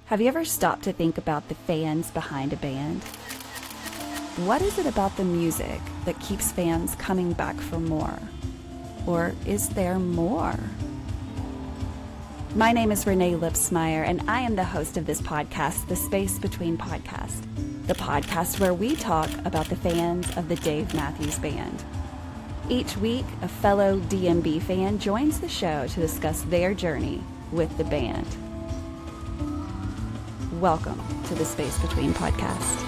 Have you ever stopped to think about the fans behind a band? What is it about the music that keeps fans coming back for more? Or is there more? My name is Renae Lipsmeyer, and I am the host of this podcast, The Space Between Podcast, the podcast where we talk about the fans of the Dave Matthews Band. Each week, a fellow DMB fan joins the show to discuss their journey with the band. Welcome to the Space Between Podcast.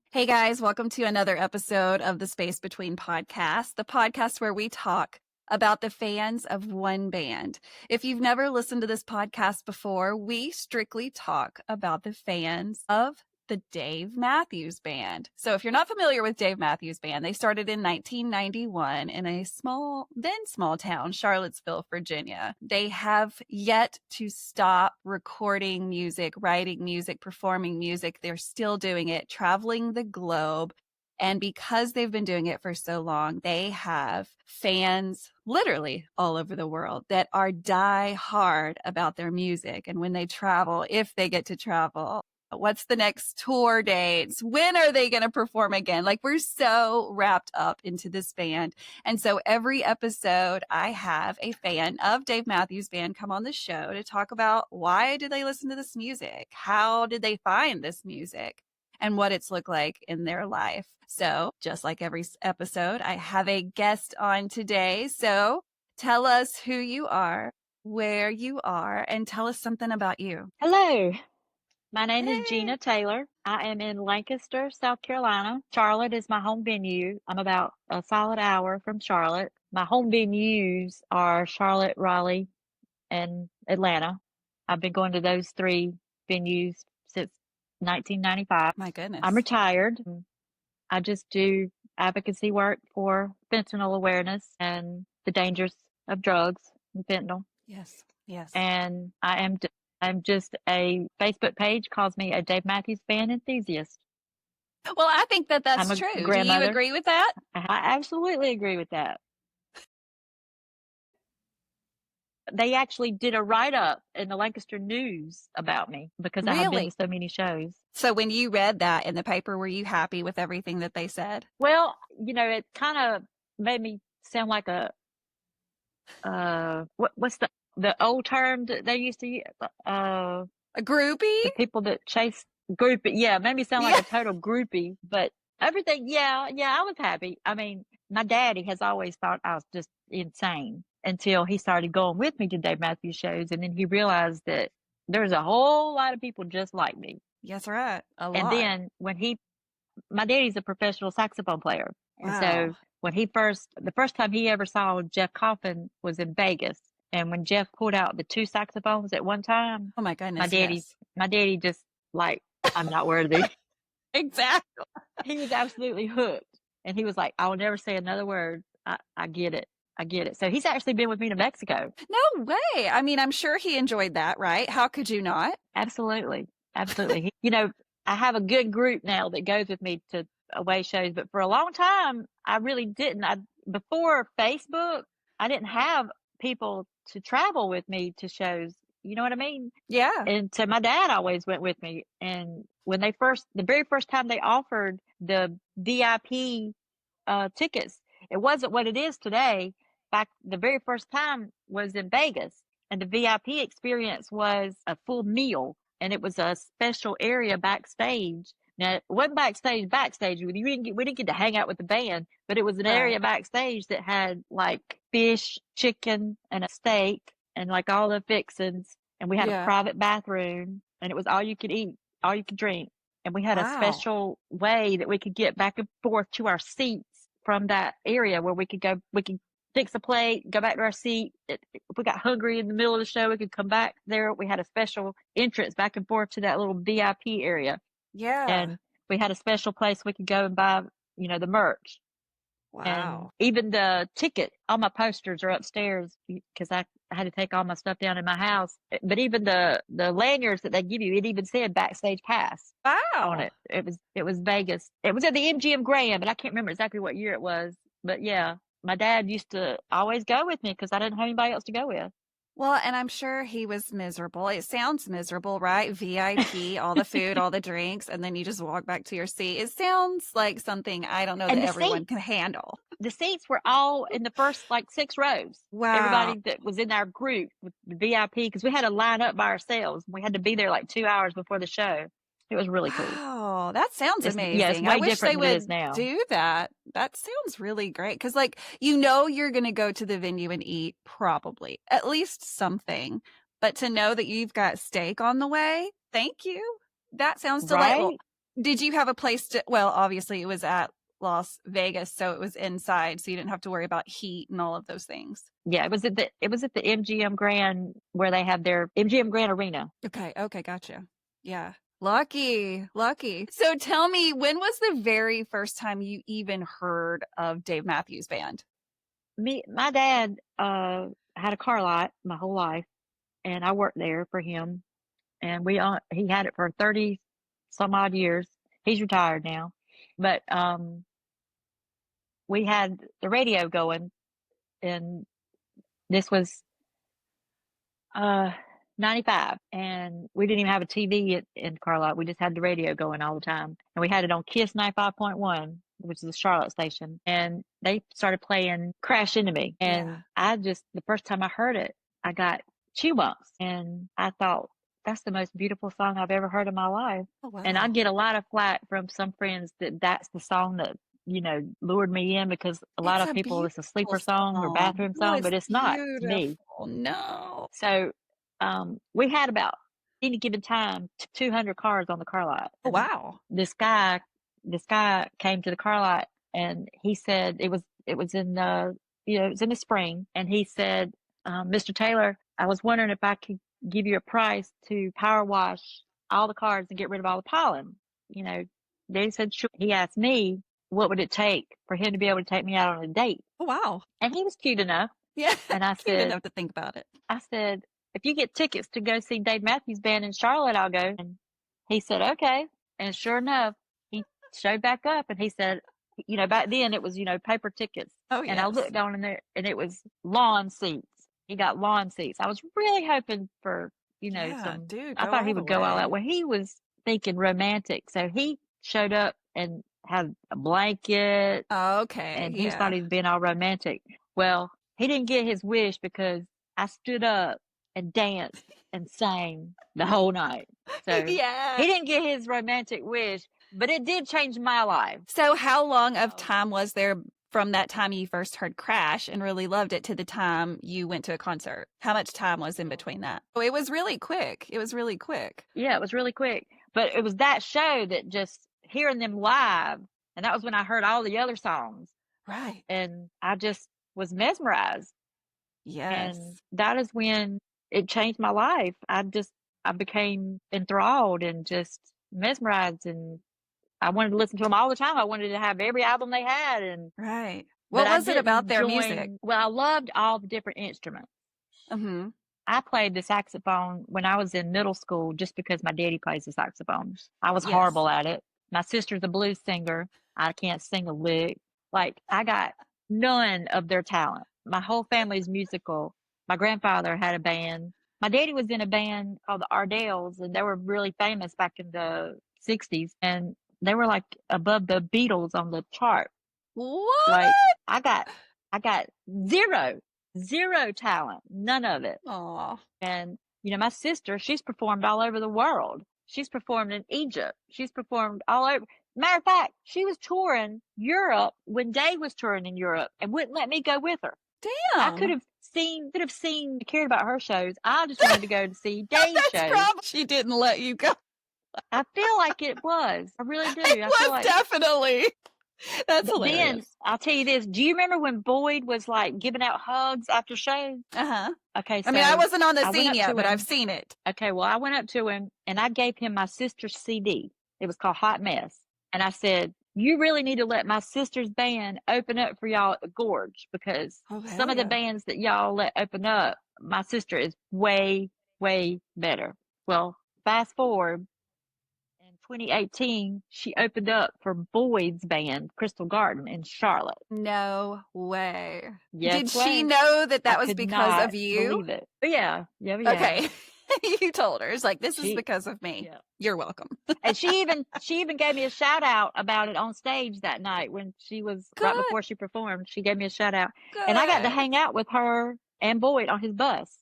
Hey guys, welcome to another episode of the Space Between Podcast, the podcast where we talk about the fans of one band. If you've never listened to this podcast before, we strictly talk about the fans of the Dave Matthews Band. So if you're not familiar with Dave Matthews Band, they started in 1991 in a small town, Charlottesville, Virginia. They have yet to stop recording music, writing music, performing music. They're still doing it, traveling the globe. And because they've been doing it for so long, they have fans literally all over the world that are die hard about their music. And when they travel, if they get to travel, what's the next tour dates? When are they going to perform again? Like, we're so wrapped up into this band. And so every episode, I have a fan of Dave Matthews Band come on the show to talk about why do they listen to this music? How did they find this music? And what it's looked like in their life. So just like every episode, I have a guest on today. So tell us who you are, where you are, and tell us something about you. Hello. My name is Gina Taylor. I am in Lancaster, South Carolina. Charlotte is my home venue. I'm about a solid hour from Charlotte. My home venues are Charlotte, Raleigh, and Atlanta. I've been going to those three venues since 1995. My goodness. I'm retired. I just do advocacy work for fentanyl awareness and the dangers of drugs and fentanyl. Yes, yes. And I'm just a Facebook page calls me a Dave Matthews Band enthusiast. Well, I think that that's I'm a true. grandmother. Do you agree with that? I absolutely agree with that. They actually did a write-up in the Lancaster News about me because I have been to so many shows. So when you read that in the paper, were you happy with everything that they said? Well, it kind of made me sound like a what's the old term that they used to use? A groupie? The people that chase groupie. Yeah, it made me sound like a total groupie, but everything. Yeah, I was happy. I mean, my daddy has always thought I was just insane until he started going with me to Dave Matthews shows. And then he realized that there's a whole lot of people just like me. Yes, right. A lot. And then my daddy's a professional saxophone player. Wow. And so when the first time he ever saw Jeff Coffin was in Vegas. And when Jeff pulled out the two saxophones at one time, oh my goodness, my daddy just like, I'm not worthy. Exactly. He was absolutely hooked. And he was like, I will never say another word. I get it. I get it. So he's actually been with me to Mexico. No way. I mean, I'm sure he enjoyed that, right? How could you not? Absolutely. Absolutely. I have a good group now that goes with me to away shows, but for a long time, I really didn't. Before Facebook, I didn't have people to travel with me to shows. You know what I mean? Yeah. And so my dad always went with me. And when the very first time they offered the VIP tickets, it wasn't what it is today. Back the very first time was in Vegas, and the VIP experience was a full meal, and it was a special area backstage. Now, it wasn't backstage. We didn't get to hang out with the band, but it was an area backstage that had like fish, chicken, and a steak, and like all the fixings. And we had a private bathroom, and it was all you could eat, all you could drink. And we had a special way that we could get back and forth to our seats from that area where we could fix a plate, go back to our seat. If we got hungry in the middle of the show, we could come back there. We had a special entrance back and forth to that little VIP area. Yeah. And we had a special place we could go and buy, the merch. Wow. And even the ticket, all my posters are upstairs because I had to take all my stuff down in my house. But even the lanyards that they give you, it even said backstage pass on it. It was Vegas. It was at the MGM Grand, but I can't remember exactly what year it was. But yeah, my dad used to always go with me because I didn't have anybody else to go with. Well, and I'm sure he was miserable. It sounds miserable, right? VIP, all the food, all the drinks, and then you just walk back to your seat. It sounds like something I don't know And that everyone can handle. the seats were all in the first like 6 rows. Wow. Everybody that was in our group with the VIP, because we had to line up by ourselves. We had to be there like 2 hours before the show. It was really cool. Wow, that sounds amazing. Yeah, it's way I wish different they than it is would now. do that. That sounds really great because, like, you're going to go to the venue and eat probably at least something, but to know that you've got steak on the way, thank you. That sounds delightful. Right? Did you have a place to? Well, obviously it was at Las Vegas, so it was inside, so you didn't have to worry about heat and all of those things. Yeah, it was at the MGM Grand where they have their MGM Grand Arena. Okay, gotcha. Yeah. Lucky. So tell me, when was the very first time you even heard of Dave Matthews Band? My dad had a car lot my whole life, and I worked there for him. And he had it for 30 some odd years. He's retired now, but we had the radio going, and this was 95, and we didn't even have a TV in Carlisle. We just had the radio going all the time, and we had it on Kiss 95.1, which is a Charlotte station, and they started playing Crash Into Me, and the first time I heard it, I got chill bumps, and I thought, that's the most beautiful song I've ever heard in my life. Oh, wow. And I get a lot of flack from some friends that's the song that, lured me in, because a lot of people, it's a sleeper song or bathroom song, but it's not to me. No. So we had about any given time 200 cars on the car lot. Oh, wow. This guy came to the car lot, and he said it was in it was in the spring, and he said, Mr. Taylor, I was wondering if I could give you a price to power wash all the cars and get rid of all the pollen. They said sure. He asked me what would it take for him to be able to take me out on a date. Oh, wow. And he was cute enough. Yeah. And I cute said, enough to think about it. I said, if you get tickets to go see Dave Matthews Band in Charlotte, I'll go. And he said, okay. And sure enough, he showed back up, and he said, back then it was, paper tickets. Oh, yes. And I looked down in there, and it was lawn seats. He got lawn seats. I was really hoping for, I thought he would go all out. Well, he was thinking romantic. So he showed up and had a blanket. Okay. And he thought he was being all romantic. Well, he didn't get his wish, because I stood up and danced and sang the whole night. So he didn't get his romantic wish, but it did change my life. So how long of time was there from that time you first heard Crash and really loved it to the time you went to a concert? How much time was in between that? Oh, it was really quick. Yeah, it was really quick. But it was that show that just hearing them live, and that was when I heard all the other songs. Right. And I just was mesmerized. Yes. And that is when it changed my life. I became enthralled and just mesmerized, and I wanted to listen to them all the time. I wanted to have every album they had. And right. What was it about their music? Well, I loved all the different instruments. Mm-hmm. I played the saxophone when I was in middle school, just because my daddy plays the saxophone. I was horrible at it. My sister's a blues singer. I can't sing a lick. Like, I got none of their talent. My whole family's musical. My grandfather had a band. My daddy was in a band called the Ardells, and they were really famous back in the 60s. And they were like above the Beatles on the chart. What? Like, I got zero talent, none of it. Aw. And my sister, she's performed all over the world. She's performed in Egypt. She's performed all over. Matter of fact, she was touring Europe when Dave was touring in Europe, and wouldn't let me go with her. Damn. I could have seen, cared about her shows. I just wanted to go to see Dave's shows. She didn't let you go. I feel like it was. I really do. It was definitely. That's hilarious. Then I'll tell you this. Do you remember when Boyd was like giving out hugs after shows? Uh-huh. Okay. So I mean, I wasn't on the scene yet, but I've seen it. Okay. Well, I went up to him and I gave him my sister's CD. It was called Hot Mess. And I said, you really need to let my sister's band open up for y'all at the Gorge, because some of the bands that y'all let open up, my sister is way, way better. Well, fast forward, in 2018, she opened up for Boyd's band, Crystal Garden, in Charlotte. No way. Yes Did she way. know that I that was could because not of you? believe it. But yeah. Okay. You told her. It's like, this is She, because of me. yeah. You're welcome. And she even gave me a shout out about it on stage that night when she was right Good. before she performed. She gave me a shout out, Good. and I got to hang out with her and Boyd on his bus.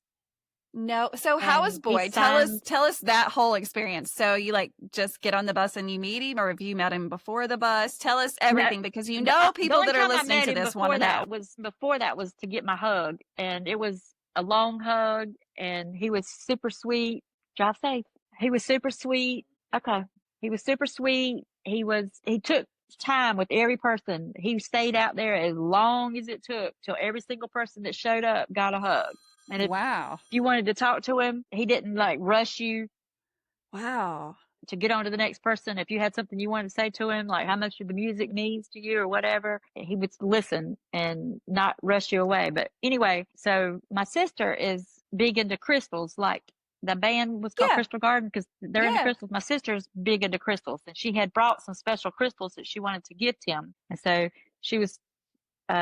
No. So how was And he Boyd? signed. Tell us that whole experience. So you like just get on the bus and you meet him, or have you met him before the bus? Tell us everything, because you know The people only that are time I listening met to him this want to know. before that was to get my hug, and it was a long hug, and he was super sweet. Drive safe. He was super sweet. Okay. He was super sweet. He took time with every person. He stayed out there as long as it took till every single person that showed up got a hug. And if Wow. you wanted to talk to him, he didn't like rush you Wow. to get on to the next person. If you had something you wanted to say to him, like how much of the music means to you or whatever, he would listen and not rush you away. But anyway, so my sister is big into crystals. Like the band was called Yeah. Crystal Garden because they're into Yeah. crystals. My sister's big into crystals, and she had brought some special crystals that she wanted to gift him. And so she was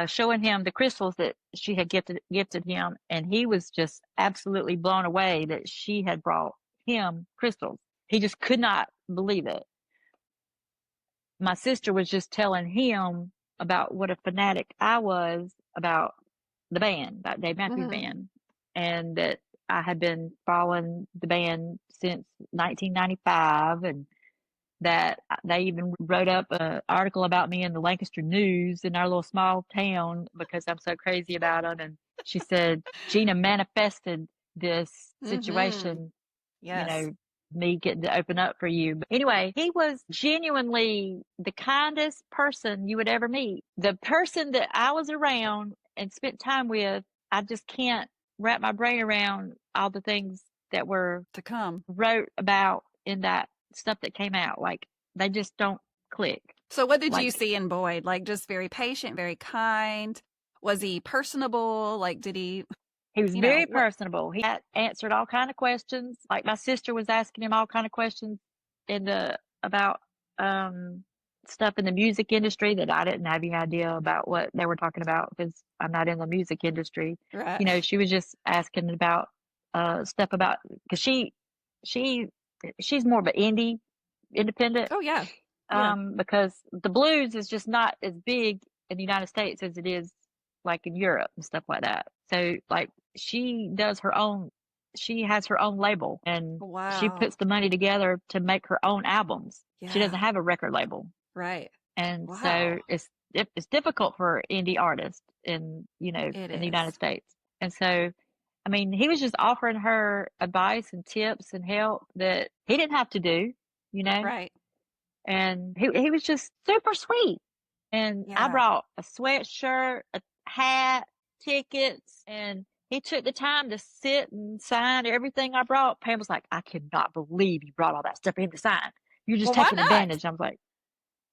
showing him the crystals that she had gifted him, and he was just absolutely blown away that she had brought him crystals. He just could not believe it. My sister was just telling him about what a fanatic I was about the band, about Dave Matthews Band, and that I had been following the band since 1995, and that they even wrote up an article about me in the Lancaster News in our little small town because I'm so crazy about them. And she said, Gina manifested this situation, Yes. me getting to open up for you. But anyway, he was genuinely the kindest person you would ever meet. The person that I was around and spent time with, I just can't wrap my brain around all the things that were To come. wrote about in that stuff that came out. Like they just don't click. So what did you Like see in Boyd? Like just very patient, very kind. Was he personable? Like did he, he was you know, very what? personable. He answered all kind of questions. Like my sister was asking him all kind of questions about stuff in the music industry that I didn't have any idea about what they were talking about because I'm not in the music industry. Right. She was just asking about stuff about because she's more of an independent. Oh yeah. Yeah. Because the blues is just not as big in the United States as it is like in Europe and stuff like that. So like she has her own label, and she Wow. puts the money together to make her own albums. She doesn't Yeah. have a record label. Right. And Wow. so it's difficult for indie artists in It in the is. United States. And so I mean, he was just offering her advice and tips and help that he didn't have to do, Right. and he was just super sweet. And I Yeah. brought a sweatshirt, a hat, tickets, and he took the time to sit and sign everything I brought. Pam was like, I cannot believe you brought all that stuff in to sign. You're just Well, why taking not? advantage. I was like,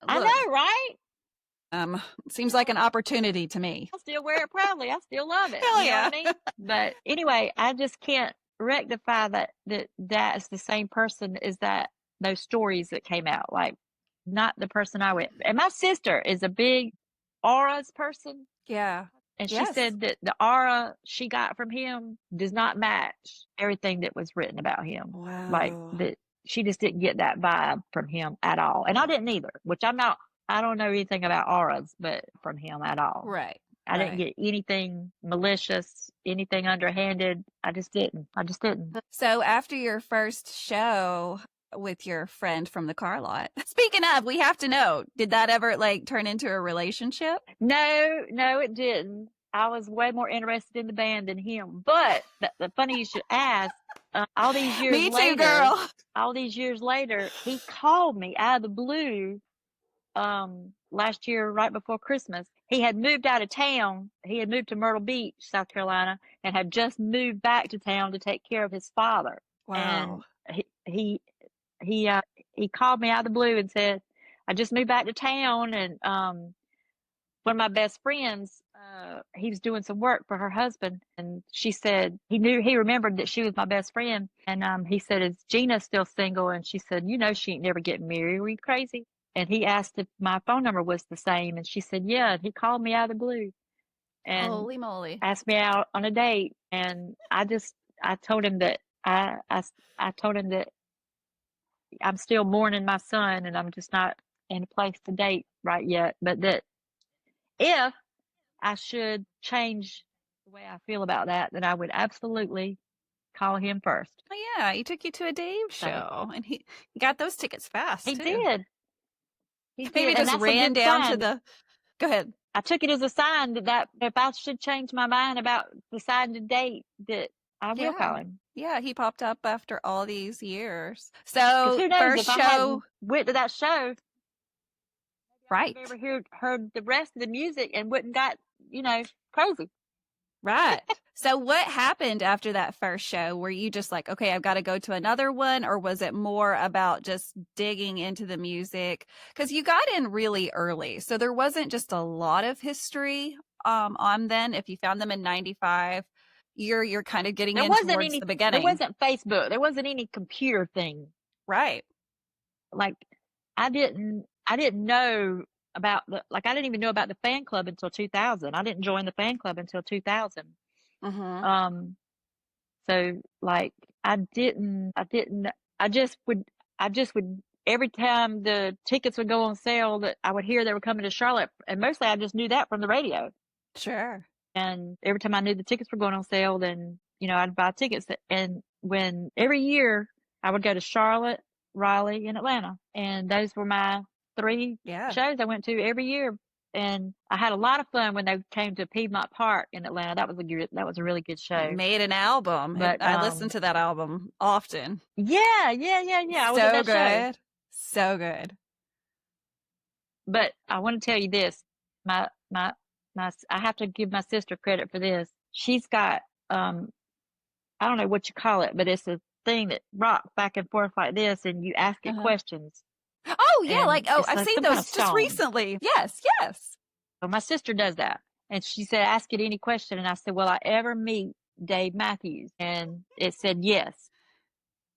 I Look, know, right? seems like an opportunity to me. I still wear it proudly. I still love it. Hell You know yeah. what I mean? But anyway, I just can't rectify that's the same person as those stories that came out. Like, not the person I went. And my sister is a big auras person. Yeah. And she Yes. said that the aura she got from him does not match everything that was written about him. Like Wow. that she just didn't get that vibe from him at all. And I didn't either, which I don't know anything about auras, but from him at all. Right. I didn't get anything malicious, anything underhanded. I just didn't. So after your first show with your friend from the car lot, speaking of, we have to know, did that ever like turn into a relationship? No, it didn't. I was way more interested in the band than him. But the funny you should ask, all these years Me too, later, girl. all these years later, he called me out of the blue last year right before Christmas. He had moved out of town. He had moved to Myrtle Beach, South Carolina, and had just moved back to town to take care of his father. Wow. And he called me out of the blue and said, I just moved back to town, and one of my best friends he was doing some work for her husband, and she said he remembered that she was my best friend, and he said, "Is Gina still single?" And she said, she ain't never getting married. Were you crazy? And he asked if my phone number was the same, and she said, yeah. And he called me out of the blue and Holy moly. asked me out on a date, and I told him that I told him that I'm still mourning my son, and I'm just not in a place to date right yet, but that if I should change the way I feel about that, then I would absolutely call him first. Oh, yeah, he took you to a Dave So show, and he got those tickets fast, he too. did. He Maybe did, and just that's a ran good down to sign. the... Go ahead. I took it as a sign that if I should change my mind about deciding to date, that I will call him. Yeah, he popped up after all these years. Because So, who knows, first if I show... hadn't went to that show, Right. I never heard the rest of the music and wouldn't got, crazy. Right. So what happened after that first show? Were you just like, okay, I've got to go to another one? Or was it more about just digging into the music? Because you got in really early. So there wasn't just a lot of history on then. If you found them in 95, you're kind of getting in towards the beginning. There wasn't Facebook. There wasn't any computer thing. Right. Like I didn't know about I didn't even know about the fan club until 2000. I didn't join the fan club until 2000. Mm-hmm. So like I just would every time the tickets would go on sale that I would hear they were coming to Charlotte, and mostly I just knew that from the radio. Sure. And every time I knew the tickets were going on sale, then, I'd buy tickets. And every year I would go to Charlotte, Raleigh, and Atlanta. And those were my 3 shows I went to every year. And I had a lot of fun when they came to Piedmont Park in Atlanta. That was a really good show. Made an album. But I listened to that album often. Yeah. I was at that good. show. So good. But I want to tell you this. I have to give my sister credit for this. She's got, I don't know what you call it, but it's a thing that rocks back and forth like this, and you ask it questions. Oh, yeah. And I've seen those just recently. Yes. So my sister does that. And she said, ask it any question. And I said, will I ever meet Dave Matthews? And it said yes.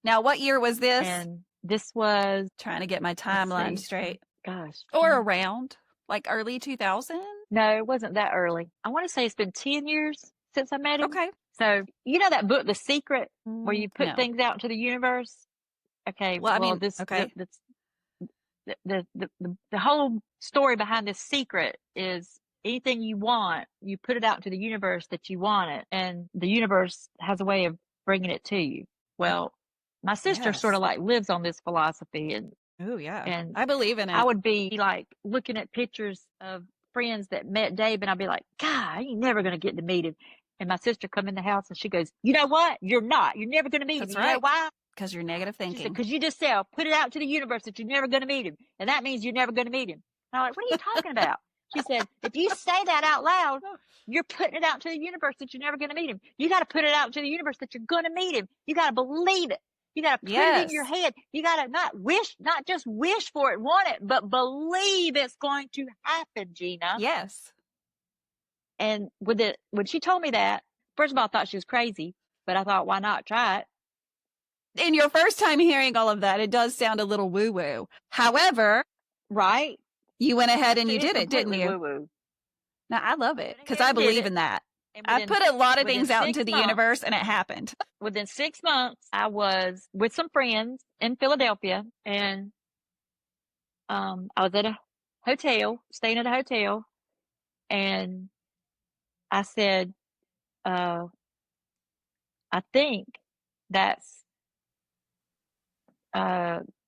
Now, what year was this? And this was... Trying to get my timeline straight. Gosh. Or around, like early 2000? No, it wasn't that early. I want to say it's been 10 years since I met him. Okay. So, that book, The Secret, where you put things out into the universe? Okay. Well, The whole story behind this secret is anything you want, you put it out into the universe that you want it, and the universe has a way of bringing it to you. Well, my sister sort of like lives on this philosophy, and oh yeah, and I believe in it. I would be like looking at pictures of friends that met Dave, and I'd be like, God, I ain't never gonna get to meet him. And my sister come in the house and she goes, you know what? You're not. You're never gonna meet him. That's You right. know why? Because you're negative thinking. Because you just said, put it out to the universe that you're never going to meet him. And that means you're never going to meet him. And I'm like, what are you talking about? She said, if you say that out loud, you're putting it out to the universe that you're never going to meet him. You got to put it out to the universe that you're going to meet him. You got to believe it. You got to put it in your head. You got to not just wish for it, want it, but believe it's going to happen, Gina. Yes. And when she told me that, first of all, I thought she was crazy, but I thought, why not try it? In your first time hearing all of that, it does sound a little woo-woo. However, right? You went ahead and you did it, didn't you? Woo-woo. Now, I love it because I believe in that. I put a lot of things out into the universe and it happened. Within 6 months, I was with some friends in Philadelphia, and I was at a hotel, staying at a hotel, and I said, I think that's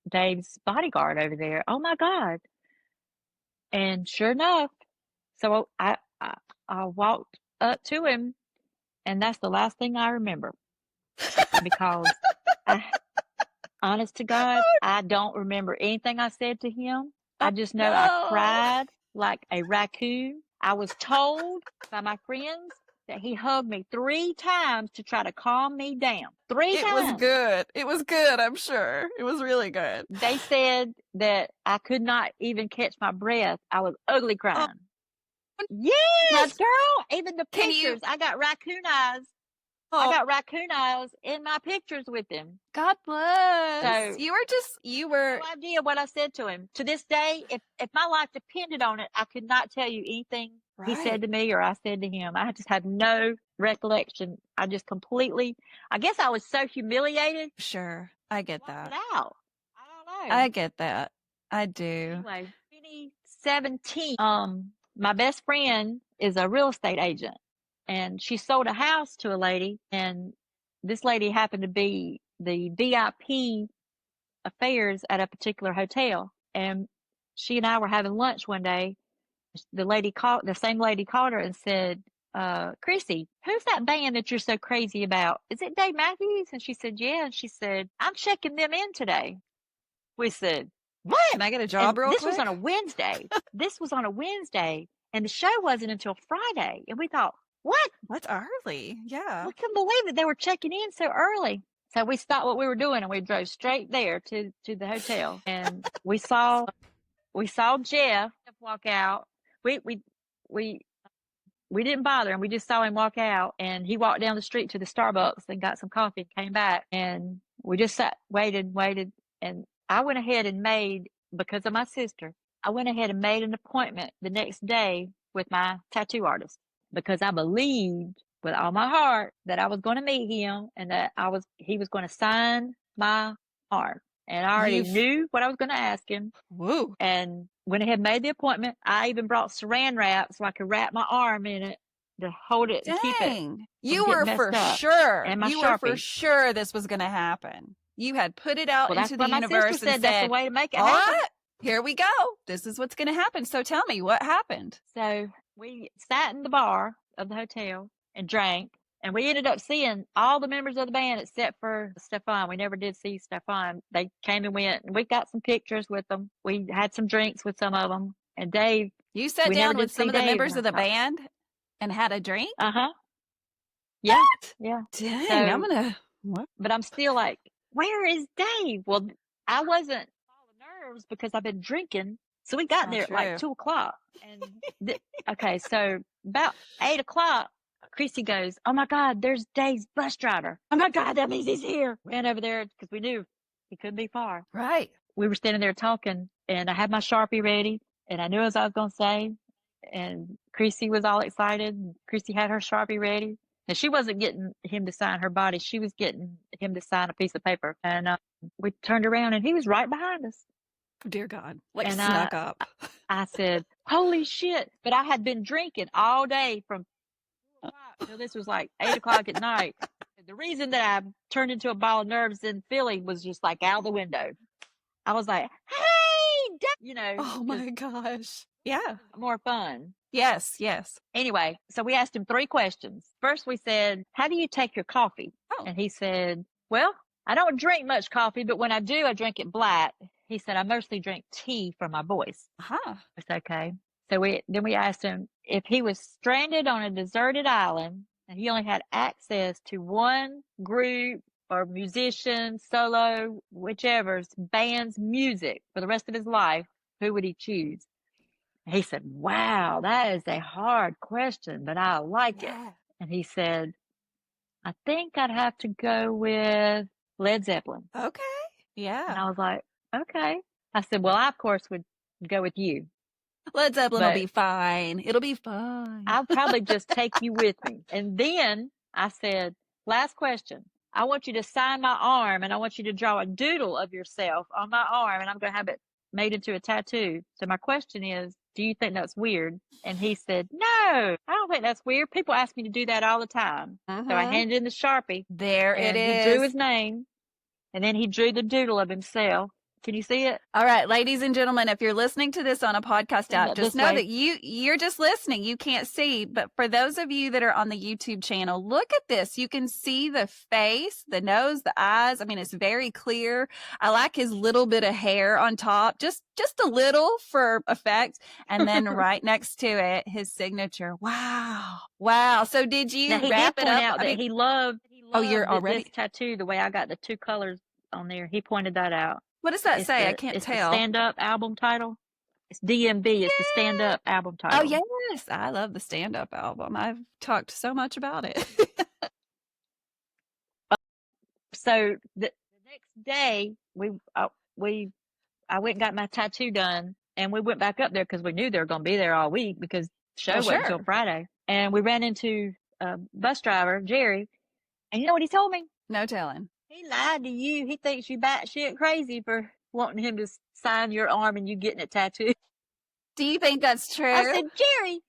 Dave's bodyguard over there. Oh my God. And sure enough, so I walked up to him, and that's the last thing I remember. Because honest to God, I don't remember anything I said to him. I just know I cried like a raccoon. I was told by my friends that he hugged me 3 times to try to calm me down. 3 times. It was good. It was good, I'm sure. It was really good. They said that I could not even catch my breath. I was ugly crying. Yes, That's, girl. Even the can you, pictures. I got raccoon eyes. I oh, got raccoon eyes in my pictures with him. God bless. So You were, no idea what I said to him. To this day, if my life depended on it, I could not tell you anything he right. said to me or I said to him. I just have no recollection. I just completely, I guess I was so humiliated. Sure. I get Blocked that. it out. I don't know. I get that. I do. Anyway, 2017, my best friend is a real estate agent and she sold a house to a lady, and this lady happened to be the VIP affairs at a particular hotel. And she and I were having lunch one day. The same lady called her and said, Chrissy, who's that band that you're so crazy about? Is it Dave Matthews? And she said, yeah. And she said, I'm checking them in today. We said, what? Can I get a job And real this quick? was on a Wednesday. This was on a Wednesday, and the show wasn't until Friday. And we thought, what? That's early. Yeah. We couldn't believe it. They were checking in so early. So we stopped what we were doing and we drove straight there to the hotel. And we saw Jeff walk out. We didn't bother him. We just saw him walk out, and he walked down the street to the Starbucks and got some coffee and came back. And we just waited. And I went ahead and because of my sister, I went ahead and made an appointment the next day with my tattoo artist because I believed with all my heart that I was going to meet him and that he was going to sign my arm. And I already knew what I was going to ask him. Woo. And went ahead and made the appointment. I even brought saran wrap so I could wrap my arm in it to hold it and keep it. You were for sure. And my you Sharpie. Were for sure this was going to happen. You had put it out into the universe my sister said and that's the way to make it happen. What? Here we go. This is what's going to happen. So tell me what happened. So we sat in the bar of the hotel and drank. And we ended up seeing all the members of the band except for Stefan. We never did see Stefan. They came and went. And we got some pictures with them. We had some drinks with some of them. And Dave. You sat down with some of the members of the band and had a drink? Uh-huh. Yeah. What? Yeah. Dang, so, what? But I'm still like, where is Dave? Well, I wasn't all the nerves because I've been drinking. So we got there at like 2:00. And okay, so about 8:00. Chrissy goes, oh my God, there's Dave's bus driver. Oh my God, that means he's here. Ran over there because we knew he couldn't be far. Right. We were standing there talking, and I had my Sharpie ready, and I knew as I was going to say, and Chrissy was all excited. Chrissy had her Sharpie ready, and she wasn't getting him to sign her body. She was getting him to sign a piece of paper. And we turned around, and he was right behind us. Oh, dear God. Like and snuck up. I said, holy shit. But I had been drinking all day from till this was like 8:00 at night. The reason that I turned into a ball of nerves in Philly was just like out the window. I was like, hey, Oh my gosh. Yeah. More fun. Yes. Anyway, so we asked him 3 questions. First we said, how do you take your coffee? Oh. And he said, well, I don't drink much coffee, but when I do, I drink it black. He said, I mostly drink tea for my voice. It's okay. So then we asked him if he was stranded on a deserted island and he only had access to one group or musician, solo, whichever's band's music for the rest of his life, who would he choose? And he said, wow, that is a hard question, but I like it. And he said, I think I'd have to go with Led Zeppelin. Okay. Yeah. And I was like, okay. I said, well, I, of course, would go with you. Led Zeppelin will be fine. It'll be fine. I'll probably just take you with me. And then I said, last question. I want you to sign my arm, and I want you to draw a doodle of yourself on my arm, and I'm going to have it made into a tattoo. So my question is, do you think that's weird? And he said, no, I don't think that's weird. People ask me to do that all the time. So I handed him the Sharpie. There it is. He drew his name, and then he drew the doodle of himself. Can you see it? All right, ladies and gentlemen, if you're listening to this on a podcast app, just know that you're just listening. You can't see. But for those of you that are on the YouTube channel, look at this. You can see the face, the nose, the eyes. I mean, it's very clear. I like his little bit of hair on top, just a little for effect. And then right next to it, his signature. Wow. So did you wrap it up? Out that he loved you're already this tattoo, the way I got the 2 colors on there. He pointed that out. What does that say? I can't tell. The stand-up album title. It's DMB. It's the Stand Up album title. Oh, yes. I love the Stand Up album. I've talked so much about it. So the next day, I went and got my tattoo done, and we went back up there because we knew they were going to be there all week because the show wasn't until Friday. And we ran into a bus driver, Jerry, and you know what he told me? No telling. He lied to you. He thinks you batshit crazy for wanting him to sign your arm and you getting it tattooed. Do you think that's true? I said, Jerry,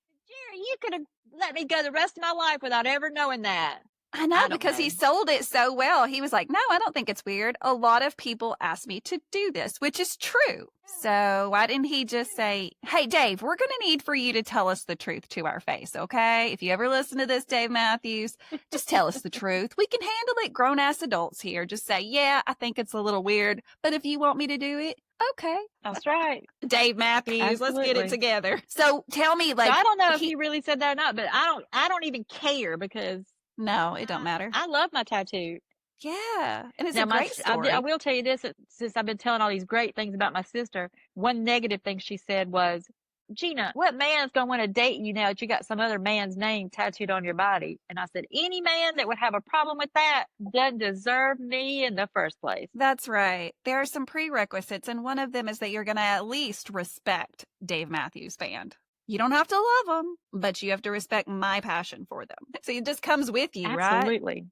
you could have let me go the rest of my life without ever knowing that. I know, because he sold it so well. He was like, no, I don't think it's weird. A lot of people ask me to do this, which is true. So why didn't he just say, hey, Dave, we're going to need for you to tell us the truth to our face, okay? If you ever listen to this, Dave Matthews, just tell us the truth. We can handle it, grown-ass adults here. Just say, yeah, I think it's a little weird, but if you want me to do it, okay. That's right. Dave Matthews, Absolutely. Let's get it together. So tell me, like, so I don't know if he really said that or not, but I don't even care because no, it don't matter. I love my tattoo. Yeah, and it's a great story. I will tell you this, since I've been telling all these great things about my sister, one negative thing she said was, Gina, what man's going to want to date you now that you got some other man's name tattooed on your body? And I said, any man that would have a problem with that doesn't deserve me in the first place. That's right. There are some prerequisites, and one of them is that you're going to at least respect Dave Matthews Band. You don't have to love them, but you have to respect my passion for them. So it just comes with you, right? Absolutely.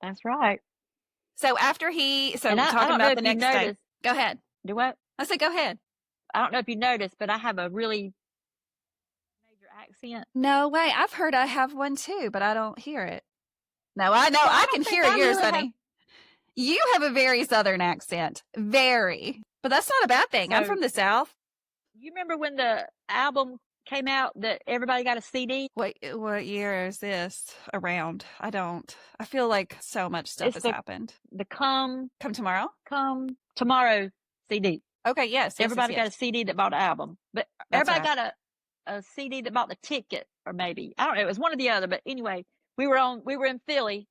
That's right. So after talking about the next day. Go ahead. Do what? I said, go ahead. I don't know if you noticed, but I have a really major accent. No way. I've heard I have one too, but I don't hear it. No, I know. I can hear yours, honey. You have a very Southern accent. Very. But that's not a bad thing. I'm from the South. You remember when the album came out that everybody got a CD? What year is this around? I don't. I feel like so much stuff has happened. The Come Tomorrow CD. Okay, yes. Everybody got a CD that bought an album. But everybody got a CD that bought the ticket, or maybe. I don't know. It was one or the other. But anyway, we were in Philly,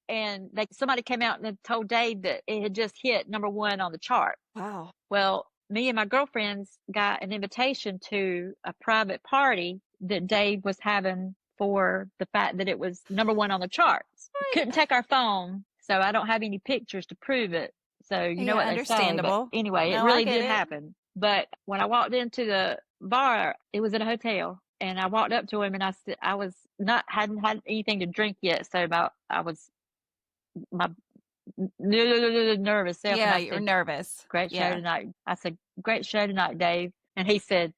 and somebody came out and told Dave that it had just hit #1 on the chart. Wow. Well, me and my girlfriends got an invitation to a private party that Dave was having for the fact that it was #1 on the charts. Right. Couldn't take our phone, so I don't have any pictures to prove it. So you know what they say. Understandable. But anyway, it really did happen. But when I walked into the bar, it was in a hotel, and I walked up to him and I said, hadn't had anything to drink yet, so I was nervous. Yeah, you're nervous. Great show tonight. I said, great show tonight, Dave. And he said,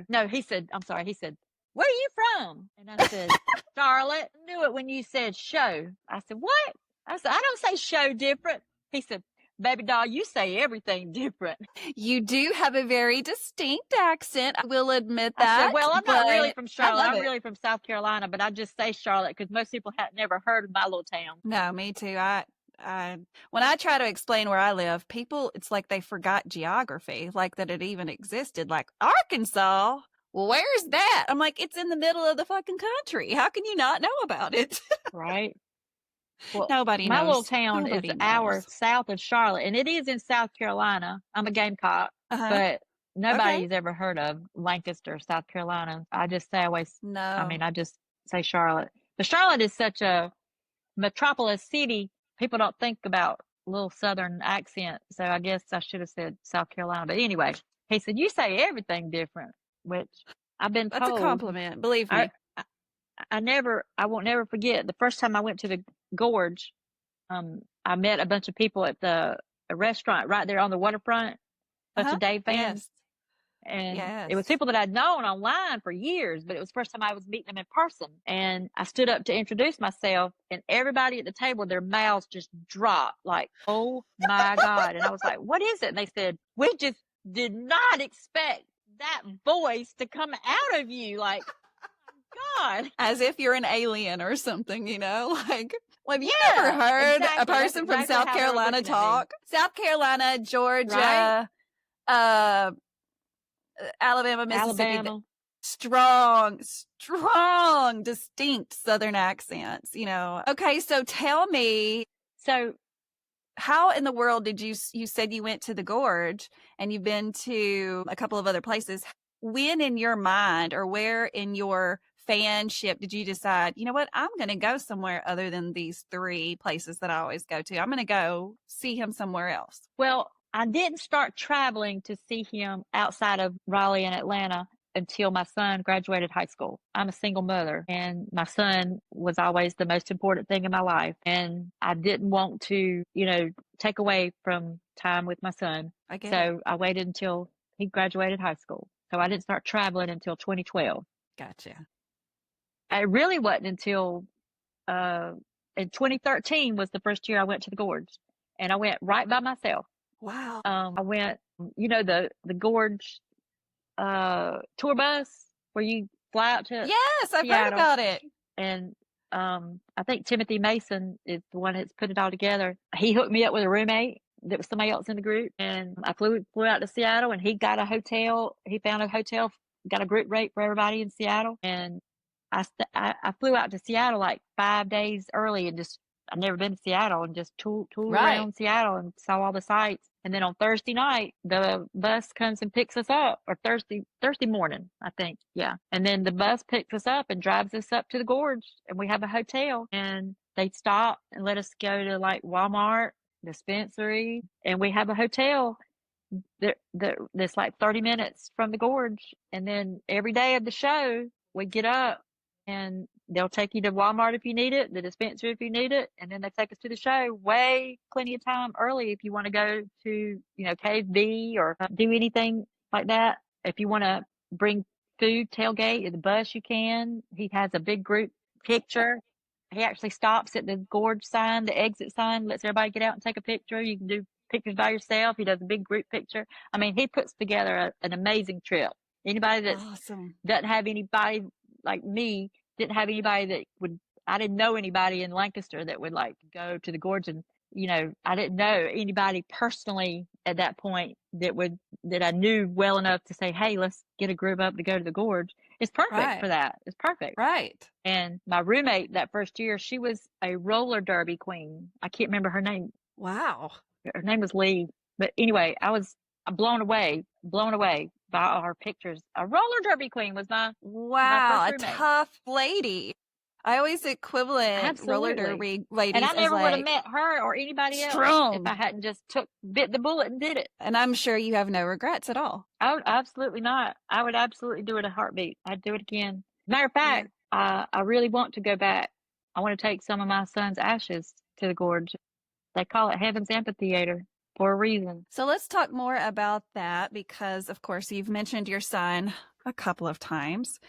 no, he said, I'm sorry. He said, where are you from? And I said, Charlotte. I knew it when you said show. I said, what? I said, I don't say show different. He said, baby doll, you say everything different. You do have a very distinct accent. I will admit that. I said, well, I'm not really from Charlotte. I'm really from South Carolina, but I just say Charlotte because most people had never heard of my little town. No, me too. When I try to explain where I live, people, it's like they forgot geography, like that it even existed. Like Arkansas, well, where's that? I'm like, it's in the middle of the fucking country. How can you not know about it? Right. Well, nobody knows. My little town is an hour south of Charlotte, and it is in South Carolina. I'm a Gamecock, but nobody's ever heard of Lancaster, South Carolina. I just say I just say Charlotte. But Charlotte is such a metropolis city. People don't think about little Southern accent. So I guess I should have said South Carolina. But anyway, he said, you say everything different, which I've been told. That's a compliment. Believe me. I won't never forget the first time I went to the Gorge. I met a bunch of people at a restaurant right there on the waterfront. A bunch of Dave fans. Yes. And it was people that I'd known online for years, but it was the first time I was meeting them in person. And I stood up to introduce myself, and everybody at the table, their mouths just dropped like, oh my God. And I was like, what is it? And they said, we just did not expect that voice to come out of you. Like, God. As if you're an alien or something, like, well, have you ever heard a person from South Carolina talk? South Carolina, Georgia, Alabama, Mississippi. Strong, distinct Southern accents, Okay, so tell me. So how in the world did you said you went to the Gorge and you've been to a couple of other places. When in your mind or where in your fanship did you decide, you know what, I'm going to go somewhere other than these 3 places that I always go to? I'm going to go see him somewhere else. Well, I didn't start traveling to see him outside of Raleigh and Atlanta until my son graduated high school. I'm a single mother, and my son was always the most important thing in my life. And I didn't want to, take away from time with my son. I get it. So I waited until he graduated high school. So I didn't start traveling until 2012. Gotcha. It really wasn't until in 2013 was the first year I went to the Gorge, and I went right by myself. Wow. I went, the Gorge tour bus where you fly out to Yes, I've heard Seattle. about it. And I think Timothy Mason is the one that's put it all together. He hooked me up with a roommate that was somebody else in the group, and I flew out to Seattle, and he got a hotel. He found a hotel, got a group rate for everybody in Seattle, and I flew out to Seattle like 5 days early, and I'd never been to Seattle, and just tooled around Seattle and saw all the sights. And then on Thursday night, the bus comes and picks us up, or Thursday morning, I think. Yeah. And then the bus picks us up and drives us up to the Gorge, and we have a hotel, and they stop and let us go to like Walmart, dispensary, and we have a hotel that's like 30 minutes from the Gorge. And then every day of the show, we get up and they'll take you to Walmart if you need it, the dispensary if you need it, and then they take us to the show plenty of time early if you want to go to, Cave B or do anything like that. If you want to bring food, tailgate at the bus, you can. He has a big group picture. He actually stops at the Gorge sign, the exit sign, lets everybody get out and take a picture. You can do pictures by yourself. He does a big group picture. I mean, he puts together an amazing trip. Anybody that awesome. Doesn't have anybody like me, didn't have anybody that would, I didn't know anybody in Lancaster that would like go to the Gorge, and I didn't know anybody personally at that point that I knew well enough to say, hey, let's get a group up to go to the Gorge. It's perfect for that. It's perfect. Right. And my roommate that first year, she was a roller derby queen. I can't remember her name. Wow. Her name was Lee. But anyway, I was blown away by all her pictures. A roller derby queen was my wow, first a roommate. tough lady. I always equivalent roller derby ladies, and I never would have met her or anybody strong. else if I hadn't just bit the bullet and did it. And I'm sure you have no regrets at all. Oh, absolutely not. I would absolutely do it a heartbeat. I'd do it again. Matter of fact, I really want to go back. I want to take some of my son's ashes to the Gorge. They call it Heaven's Amphitheater for a reason. So let's talk more about that, because of course you've mentioned your son a couple of times.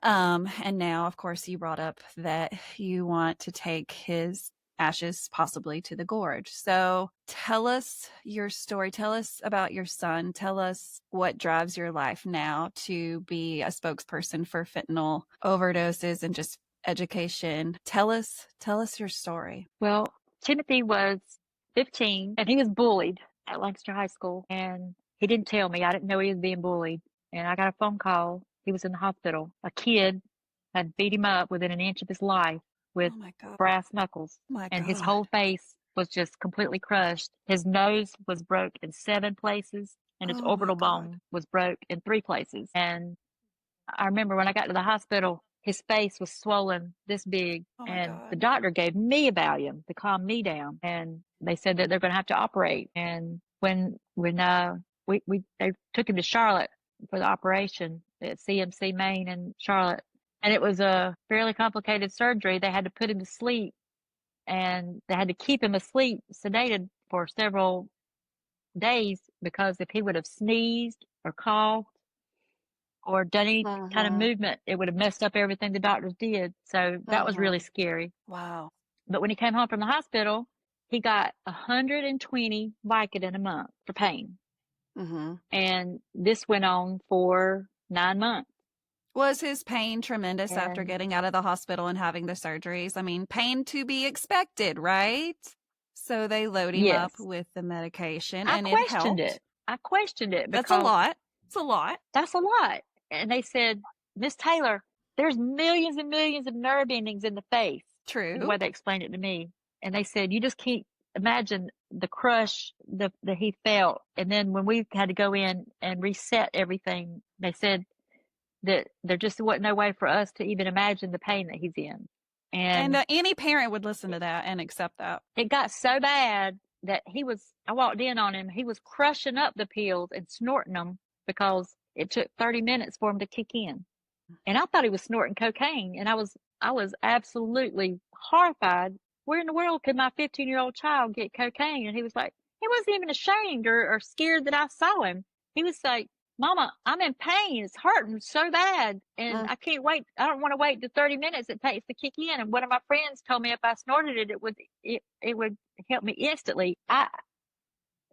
And now, of course, you brought up that you want to take his ashes possibly to the Gorge. So tell us your story. Tell us about your son. Tell us what drives your life now to be a spokesperson for fentanyl overdoses and just education. Tell us your story. Well, Timothy was 15 and he was bullied at Lancaster High School, and he didn't tell me. I didn't know he was being bullied. And I got a phone call. He was in the hospital. A kid had beat him up within an inch of his life with brass knuckles. And his whole face was just completely crushed. His nose was broke in 7 places, and his orbital bone was broke in 3 places. And I remember when I got to the hospital, his face was swollen this big, and the doctor gave me a Valium to calm me down. And they said that they're going to have to operate. And when they took him to Charlotte for the operation at CMC Maine in Charlotte, and it was a fairly complicated surgery. They had to put him to sleep, and they had to keep him asleep, sedated for several days, because if he would have sneezed or coughed or done any kind of movement, it would have messed up everything the doctors did. So that was really scary. Wow. But when he came home from the hospital, he got 120 Vicodin a month for pain. And this went on for 9 months. Was his pain tremendous after getting out of the hospital and having the surgeries? I mean, pain to be expected, right? So they load him up with the medication, and it helped. I questioned it. That's a lot. It's a lot. That's a lot. And they said, Miss Taylor, there's millions and millions of nerve endings in the face. True. The way they explained it to me. And they said, you just imagine the crush that he felt. And then when we had to go in and reset everything, they said that there just wasn't no way for us to even imagine the pain that he's in. And any parent would listen to that and accept that. It got so bad that I walked in on him. He was crushing up the pills and snorting them because it took 30 minutes for him to kick in. And I thought he was snorting cocaine. And I was absolutely horrified. Where in the world could my 15-year-old child get cocaine? And he was like, he wasn't even ashamed or scared that I saw him. He was like, Mama, I'm in pain. It's hurting so bad. And I can't wait. I don't want to wait the 30 minutes it takes to kick in. And one of my friends told me if I snorted it, it would help me instantly.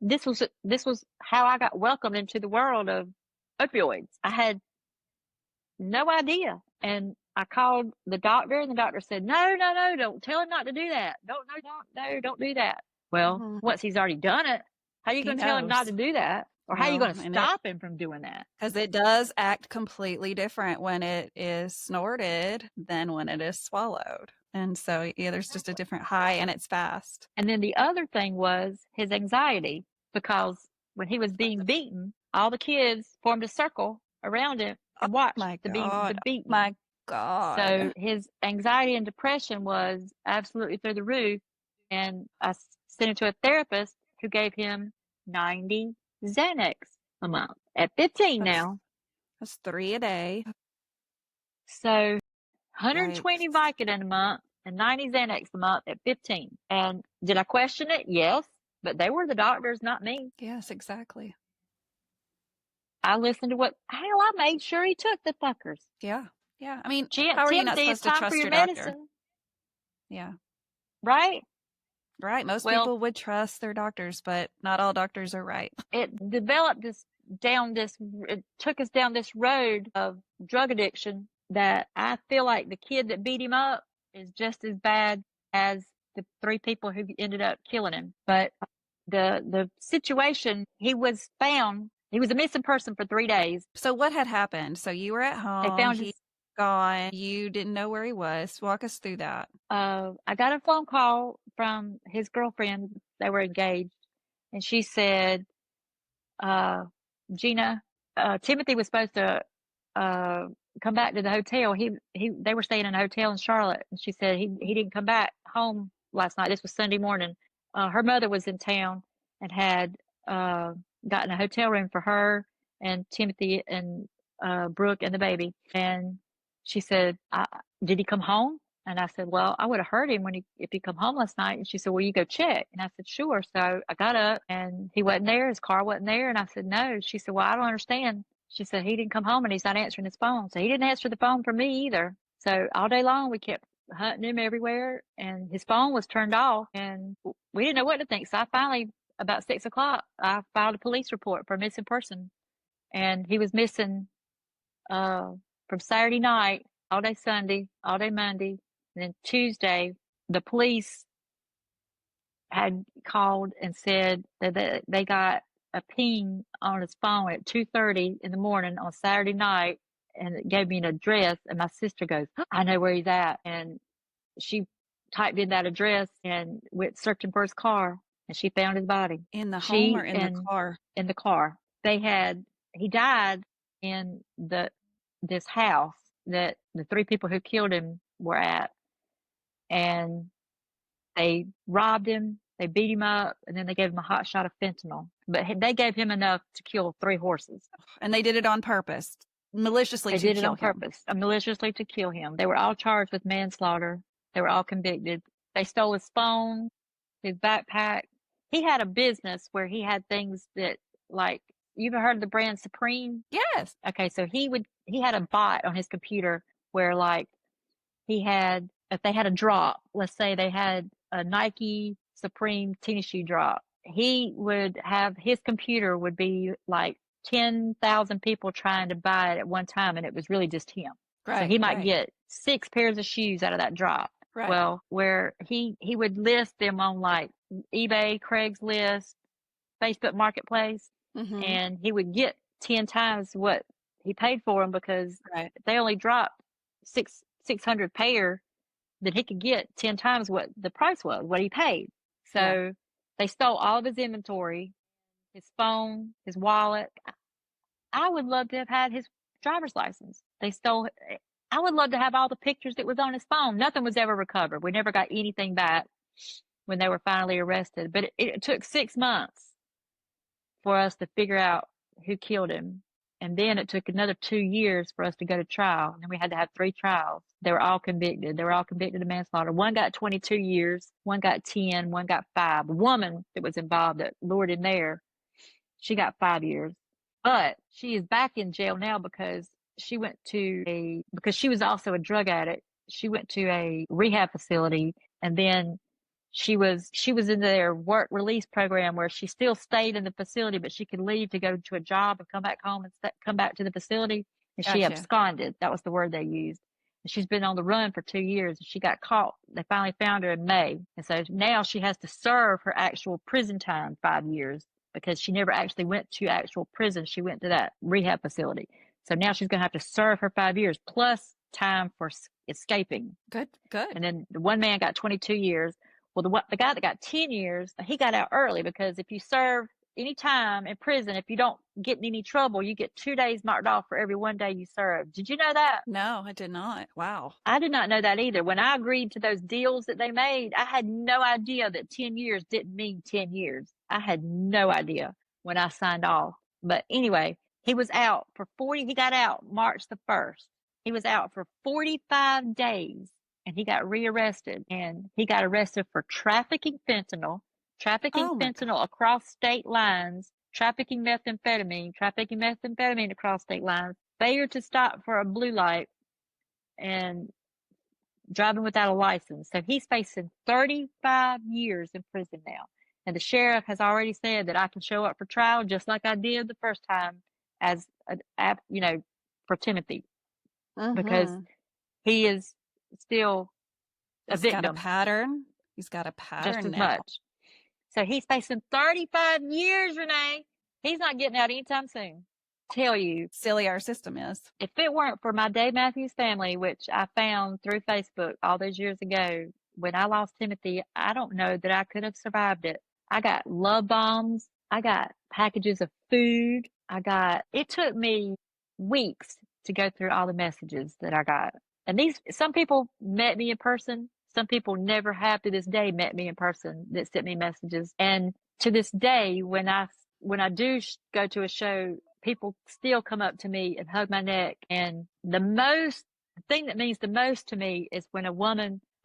This was how I got welcomed into the world of opioids. I had no idea. And I called the doctor, and the doctor said, no, don't tell him not to do that. Don't do that. Well, once he's already done it, how are you going to tell him not to do that? Or how are you going to stop him from doing that? Because it does act completely different when it is snorted than when it is swallowed. And so, yeah, there's just a different high, and it's fast. And then the other thing was his anxiety, because when he was being beaten, all the kids formed a circle around him and watched the beating. My God. So his anxiety and depression was absolutely through the roof. And I sent him to a therapist who gave him 90 Xanax a month at 15 now. That's 3 a day. So 120 Vicodin a month and 90 Xanax a month at 15. And did I question it? Yes. But they were the doctors, not me. Yes, exactly. I listened to hell, I made sure he took the fuckers. Yeah. Yeah. I mean, how are you not supposed to trust your doctor? Yeah. Right? Right. Most people would trust their doctors, but not all doctors are right. It developed it took us down this road of drug addiction that I feel like the kid that beat him up is just as bad as the 3 people who ended up killing him. But the situation, he was found, he was a missing person for 3 days. So what had happened? So you were at home. They found gone. You didn't know where he was. Walk us through that. I got a phone call from his girlfriend. They were engaged, and she said, Gina, Timothy was supposed to come back to the hotel. They were staying in a hotel in Charlotte, and she said he didn't come back home last night. This was Sunday morning. Her mother was in town and had gotten a hotel room for her and Timothy and Brooke and the baby. And she said, did he come home? And I said, well, I would have heard him if he come home last night. And she said, well, you go check. And I said, sure. So I got up and he wasn't there. His car wasn't there. And I said, no. She said, well, I don't understand. She said, he didn't come home and he's not answering his phone. So he didn't answer the phone for me either. So all day long, we kept hunting him everywhere, and his phone was turned off, and we didn't know what to think. So I finally, about 6 o'clock, I filed a police report for a missing person. And he was missing from Saturday night, all day Sunday, all day Monday. And then Tuesday, the police had called and said that they got a ping on his phone at 2:30 in the morning on Saturday night, and it gave me an address. And my sister goes, I know where he's at. And she typed in that address and went searching for his car, and she found his body. In the home or in the car? In the car. He died in this house that the 3 people who killed him were at. And they robbed him, they beat him up, and then they gave him a hot shot of fentanyl. But they gave him enough to kill 3 horses. And they did it on purpose, maliciously to kill him. They did it on purpose, maliciously to kill him. They were all charged with manslaughter. They were all convicted. They stole his phone, his backpack. He had a business where he had things that, like, you ever heard of the brand Supreme? Yes. Okay, so he had a bot on his computer where, like, if they had a drop, let's say they had a Nike Supreme tennis shoe drop, he would have, his computer would be like 10,000 people trying to buy it at one time, and it was really just him. Right, so he might get 6 pairs of shoes out of that drop. Right. Well, where he would list them on like eBay, Craigslist, Facebook Marketplace, and he would get 10 times what he paid for them, because if they only dropped 600 pair, then he could get 10 times what the price was, what he paid. So They stole all of his inventory, his phone, his wallet. I would love to have had his driver's license. I would love to have all the pictures that was on his phone. Nothing was ever recovered. We never got anything back when they were finally arrested. But it took 6 months for us to figure out who killed him. And then it took another 2 years for us to go to trial. And then we had to have 3 trials. They were all convicted. They were all convicted of manslaughter. One got 22 years, one got 10, one got 5. The woman that was involved that lured him there, she got 5 years. But she is back in jail now because she was also a drug addict. She went to a rehab facility, and then she was in their work release program where she still stayed in the facility, but she could leave to go to a job and come back home and come back to the facility. And she Gotcha. absconded. That was the word they used. And she's been on the run for 2 years. She got caught. They finally found her in May. And so now she has to serve her actual prison time, 5 years, because she never actually went to actual prison. She went to that rehab facility. So now she's going to have to serve her 5 years plus time for escaping. Good. And then the one man got 22 years. Well, the guy that got 10 years, he got out early because if you serve any time in prison, if you don't get in any trouble, you get 2 days marked off for every 1 day you serve. Did you know that? No, I did not. Wow. I did not know that either. When I agreed to those deals that they made, I had no idea that 10 years didn't mean 10 years. I had no idea when I signed off. But anyway, he was out for 40. He got out March the 1st. He was out for 45 days. And he got rearrested, and he got arrested for trafficking fentanyl across state lines, trafficking methamphetamine across state lines, failure to stop for a blue light, and driving without a license. So he's facing 35 years in prison now. And the sheriff has already said that I can show up for trial just like I did the first time for Timothy, because he is still a victim. He's got a pattern just as now. much. So he's facing 35 years, Renae. He's not getting out anytime soon. Tell you, silly our system is. If it weren't for my Dave Matthews family, which I found through Facebook all those years ago, when I lost Timothy, I don't know that I could have survived it. I got love bombs. I got packages of food. It took me weeks to go through all the messages that I got. And some people met me in person. Some people never have to this day met me in person that sent me messages. And to this day, when I do go to a show, people still come up to me and hug my neck. And the thing that means the most to me is when a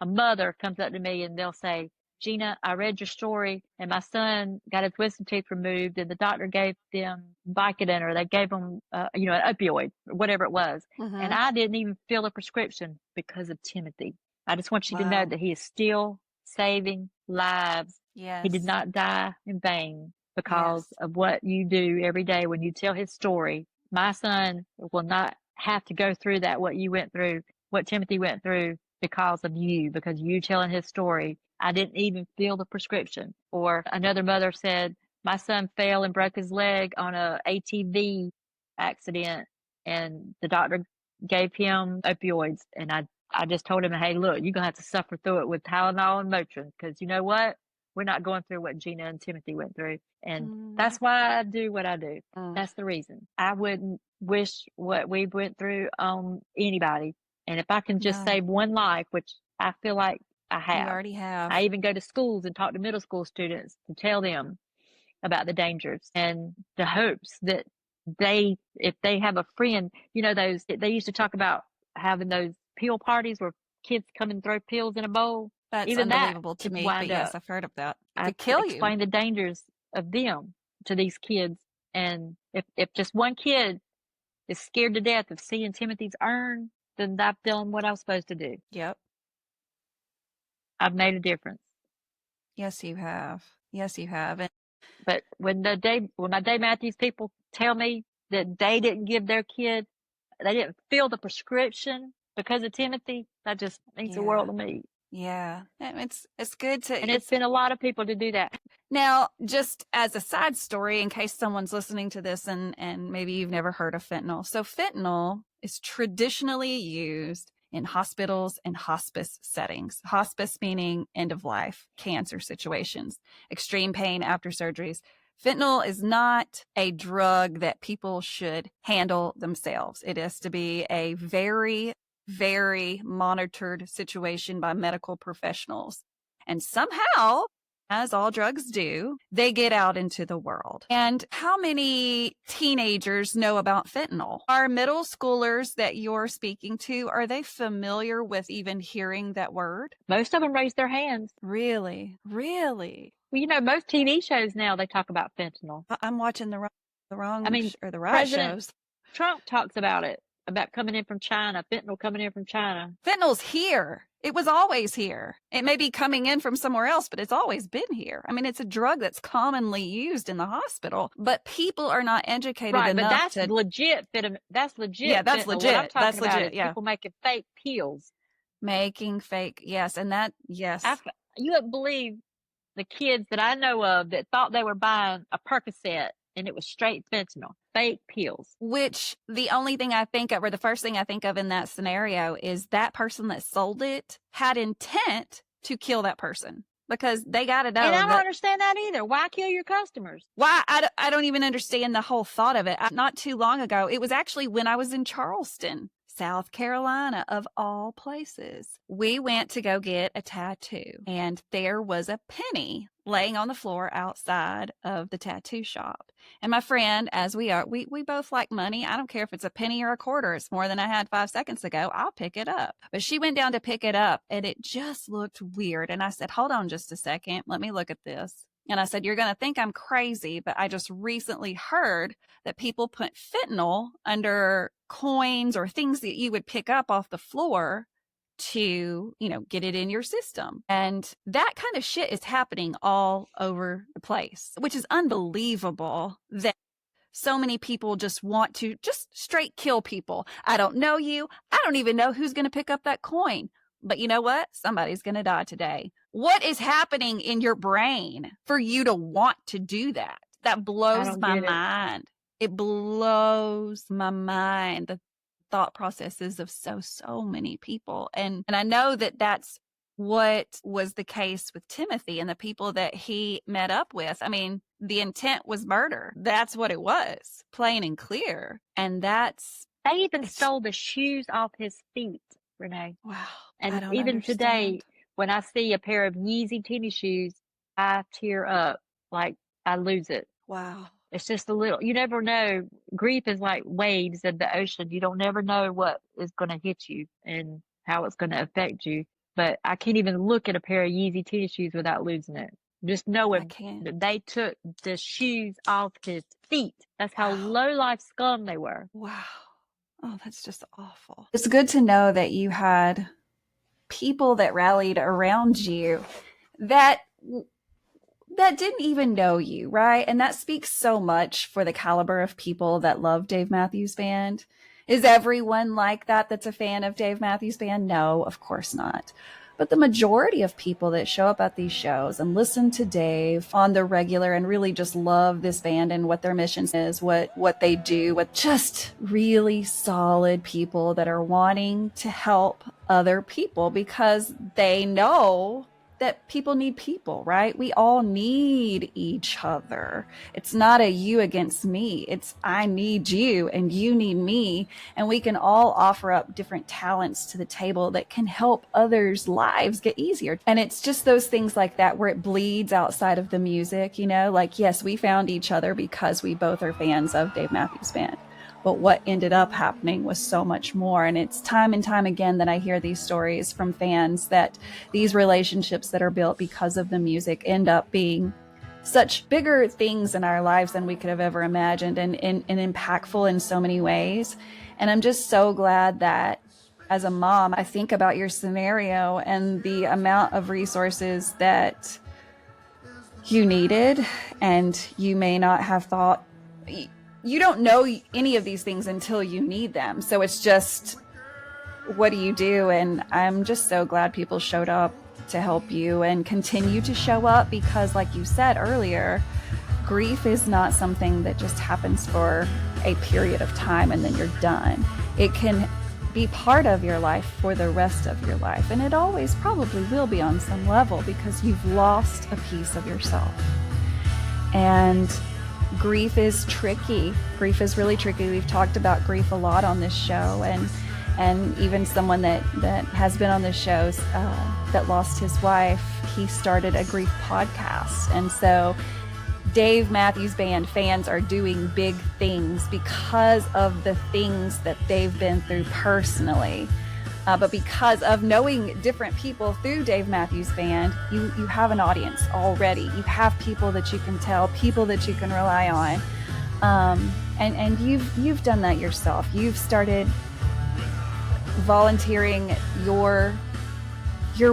mother comes up to me and they'll say, Gina, I read your story and my son got his wisdom teeth removed and the doctor gave them Vicodin, or they gave them, an opioid, or whatever it was. Mm-hmm. And I didn't even fill a prescription because of Timothy. I just want you to know that he is still saving lives. Yes. He did not die in vain because of what you do every day when you tell his story. My son will not have to go through what you went through, what Timothy went through, because of you telling his story. I didn't even fill the prescription. Or another mother said, my son fell and broke his leg on a ATV accident and the doctor gave him opioids. And I just told him, hey, look, you're going to have to suffer through it with Tylenol and Motrin, because you know what? We're not going through what Gina and Timothy went through. And that's why I do what I do. That's the reason. I wouldn't wish what we went through on anybody. And if I can just save one life, which I feel like I have. You already have. I even go to schools and talk to middle school students to tell them about the dangers and the hopes that if they have a friend, those, they used to talk about having those pill parties where kids come and throw pills in a bowl. That's even unbelievable to me, but yes, I've heard of that. It could kill you. I explain the dangers of them to these kids. And if just one kid is scared to death of seeing Timothy's urn, then I've done what I was supposed to do. Yep. I've made a difference. Yes, you have. But when my Dave Matthews people tell me that they didn't give their kid, they didn't fill the prescription because of Timothy, that just means the world to me. Yeah. It's good to... And it's been a lot of people to do that. Now, just as a side story, in case someone's listening to this and maybe you've never heard of fentanyl. So fentanyl is traditionally used in hospitals and hospice settings. Hospice meaning end of life, cancer situations, extreme pain after surgeries. Fentanyl is not a drug that people should handle themselves. It has to be a very, very monitored situation by medical professionals. And somehow, as all drugs do, they get out into the world. And how many teenagers know about fentanyl? Are middle schoolers that you're speaking to, are they familiar with even hearing that word? Most of them raise their hands. Really? Really? Well, you know, most TV shows now, they talk about fentanyl. I'm watching the I mean, right President shows. Trump talks about it, about coming in from China, fentanyl coming in from China. Fentanyl's here. It was always here. It may be coming in from somewhere else, but it's always been here. I mean, it's a drug that's commonly used in the hospital, but people are not educated Right, enough but that's to... legit fentanyl. That's legit. Yeah, that's fentanyl. legit. What I'm talking That's about legit, is yeah. people making fake pills. Making fake, yes, and that, yes. You wouldn't believe the kids that I know of that thought they were buying a Percocet and it was straight fentanyl, fake pills. Which the only thing I think of, or the first thing I think of in that scenario, is that person that sold it had intent to kill that person, because they got to know. And I don't understand that either. Why kill your customers? Why? I don't even understand the whole thought of it. Not too long ago, it was actually when I was in Charleston, South Carolina, of all places. We went to go get a tattoo, and there was a penny laying on the floor outside of the tattoo shop. And my friend, as we are, we both like money. I don't care if it's a penny or a quarter. It's more than I had 5 seconds ago. I'll pick it up. But she went down to pick it up, and it just looked weird. And I said, hold on just a second. Let me look at this. And I said, you're going to think I'm crazy, but I just recently heard that people put fentanyl under coins or things that you would pick up off the floor to, get it in your system. And that kind of shit is happening all over the place, which is unbelievable that so many people just want to just straight kill people. I don't know you. I don't even know who's going to pick up that coin. But you know what? Somebody's going to die today. What is happening in your brain for you to want to do that? That blows my mind. It blows my mind. The thought processes of so many people. And I know that that's what was the case with Timothy and the people that he met up with. I mean, the intent was murder. That's what it was, plain and clear. And they even stole the shoes off his feet, Renae. Wow. And even today, when I see a pair of Yeezy tennis shoes, I tear up, like I lose it. Wow. It's just a little, you never know. Grief is like waves in the ocean. You don't never know what is going to hit you and how it's going to affect you. But I can't even look at a pair of Yeezy tennis shoes without losing it. Just knowing that they took the shoes off his feet. That's how low life scum they were. Wow. Oh, that's just awful. It's good to know that you had people that rallied around you that didn't even know you, right? And that speaks so much for the caliber of people that love Dave Matthews Band. Is everyone like that that's a fan of Dave Matthews Band? No, of course not. But the majority of people that show up at these shows and listen to Dave on the regular and really just love this band and what their mission is, what they do, with just really solid people that are wanting to help other people because they know that people need people, right? We all need each other. It's not a you against me. It's I need you and you need me. And we can all offer up different talents to the table that can help others' lives get easier. And it's just those things like that where it bleeds outside of the music, like, yes, we found each other because we both are fans of Dave Matthews Band. But what ended up happening was so much more. And it's time and time again that I hear these stories from fans that these relationships that are built because of the music end up being such bigger things in our lives than we could have ever imagined and impactful in so many ways. And I'm just so glad that as a mom, I think about your scenario and the amount of resources that you needed, and you may not have thought... You don't know any of these things until you need them. So it's just, what do you do? And I'm just so glad people showed up to help you and continue to show up because, like you said earlier, grief is not something that just happens for a period of time and then you're done. It can be part of your life for the rest of your life. And it always probably will be on some level, because you've lost a piece of yourself. And grief is tricky. Grief is really tricky. We've talked about grief a lot on this show, and even someone that has been on the shows that lost his wife, he started a grief podcast. And so Dave Matthews Band fans are doing big things because of the things that they've been through personally. But because of knowing different people through Dave Matthews Band, you have an audience already. You have people that you can tell, people that you can rely on. And you've done that yourself. You've started volunteering your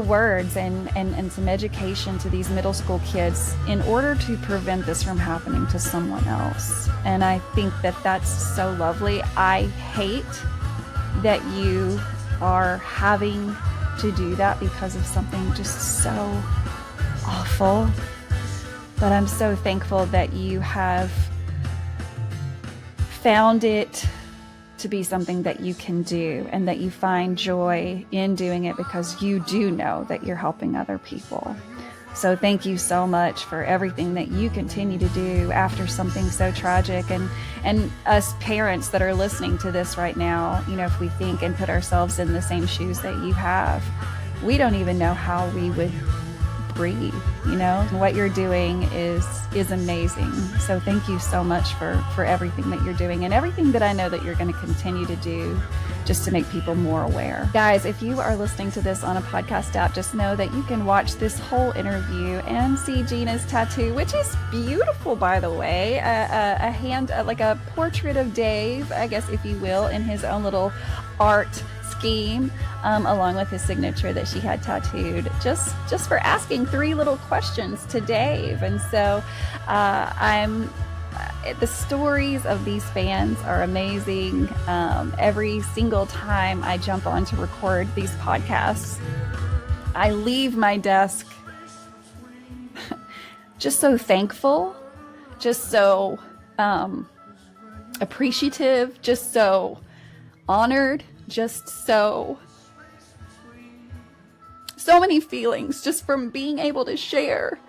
words and some education to these middle school kids in order to prevent this from happening to someone else. And I think that that's so lovely. I hate that you are having to do that because of something just so awful. But I'm so thankful that you have found it to be something that you can do, and that you find joy in doing it because you do know that you're helping other people. So thank you so much for everything that you continue to do after something so tragic. And us parents that are listening to this right now, you know, if we think and put ourselves in the same shoes that you have, we don't even know how we would breathe. You know, what you're doing is amazing. So thank you so much for everything that you're doing, and everything that I know that you're going to continue to do just to make people more aware. Guys, if you are listening to this on a podcast app, just know that you can watch this whole interview and see Gina's tattoo, which is beautiful, by the way. A hand, like a portrait of Dave, I guess, if you will, in his own little art scheme, along with his signature that she had tattooed, just for asking 3 little questions to Dave. And so the stories of these fans are amazing. Every single time I jump on to record these podcasts, I leave my desk just so thankful, just so appreciative, just so honored, just so many feelings just from being able to share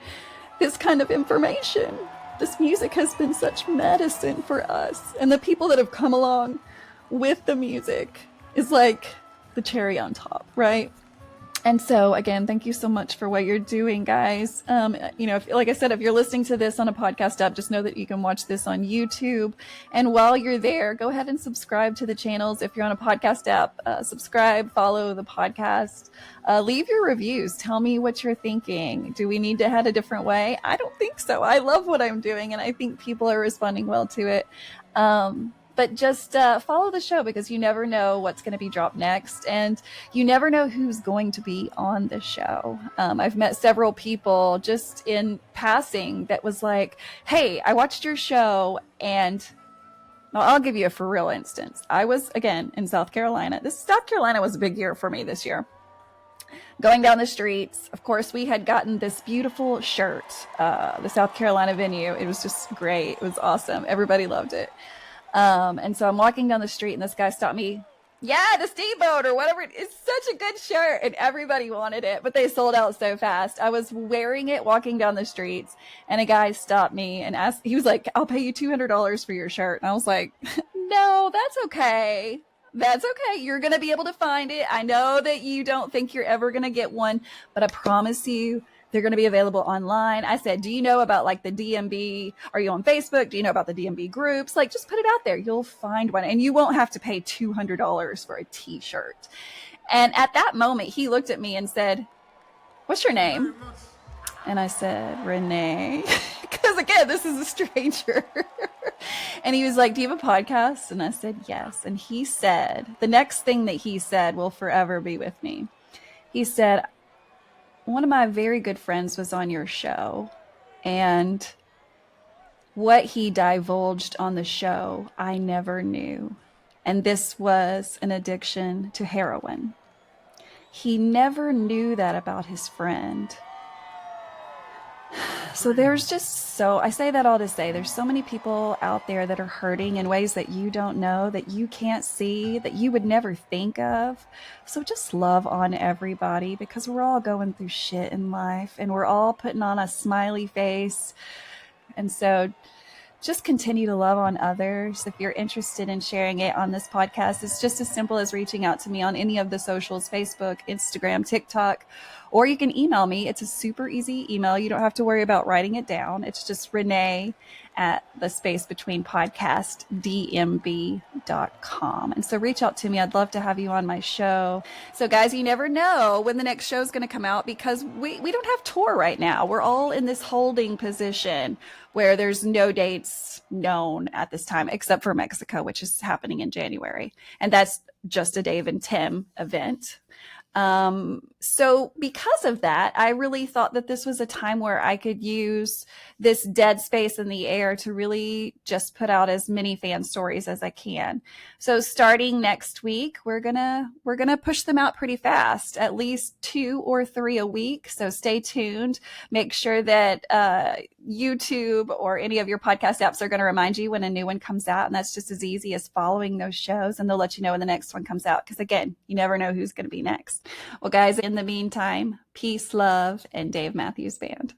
this kind of information. This music has been such medicine for us, and the people that have come along with the music is like the cherry on top, right? And so again, thank you so much for what you're doing, guys. You know, like I said, if you're listening to this on a podcast app, just know that you can watch this on YouTube. And while you're there, go ahead and subscribe to the channels. If you're on a podcast app, subscribe, follow the podcast, leave your reviews. Tell me what you're thinking. Do we need to head a different way? I don't think so. I love what I'm doing, and I think people are responding well to it. But just follow the show, because you never know what's going to be dropped next, and you never know who's going to be on the show. I've met several people just in passing that was like, hey, I watched your show, and I'll give you a for real instance. I was, again, in South Carolina. South Carolina was a big year for me this year. Going down the streets, of course, we had gotten this beautiful shirt, the South Carolina venue. It was just great. It was awesome. Everybody loved it. And so I'm walking down the street, and this guy stopped me. Yeah, the steamboat or whatever. It's such a good shirt, and everybody wanted it, but they sold out so fast. I was wearing it walking down the streets, and a guy stopped me and asked, he was like, I'll pay you $200 for your shirt. And I was like, no, that's okay. That's okay. You're going to be able to find it. I know that you don't think you're ever going to get one, but I promise you, they're going to be available online. I said, do you know about like the DMB? Are you on Facebook? Do you know about the DMB groups? Like, just put it out there. You'll find one, and you won't have to pay $200 for a t-shirt. And at that moment, he looked at me and said, what's your name? And I said, Renae, because again, this is a stranger. And he was like, do you have a podcast? And I said, yes. And he said, the next thing that he said will forever be with me. He said, one of my very good friends was on your show, and what he divulged on the show, I never knew. And this was an addiction to heroin. He never knew that about his friend. So I say that all to say there's so many people out there that are hurting in ways that you don't know, that you can't see, that you would never think of. So just love on everybody because we're all going through shit in life and we're all putting on a smiley face. And so just continue to love on others. If you're interested in sharing it on this podcast, it's just as simple as reaching out to me on any of the socials, Facebook, Instagram, TikTok, or you can email me. It's a super easy email. You don't have to worry about writing it down. It's just Renae at the space between podcast dmb.com. And so reach out to me. I'd love to have you on my show. So guys, you never know when the next show is going to come out because we don't have tour right now. We're all in this holding position where there's no dates known at this time, except for Mexico, which is happening in January. And that's just a Dave and Tim event. So because of that, I really thought that this was a time where I could use this dead space in the air to really just put out as many fan stories as I can. So starting next week, we're gonna push them out pretty fast, at least 2 or 3 a week. So stay tuned. Make sure that YouTube or any of your podcast apps are going to remind you when a new one comes out, and that's just as easy as following those shows, and they'll let you know when the next one comes out. Because again, you never know who's going to be next. Well, guys, in the meantime, peace, love, and Dave Matthews Band.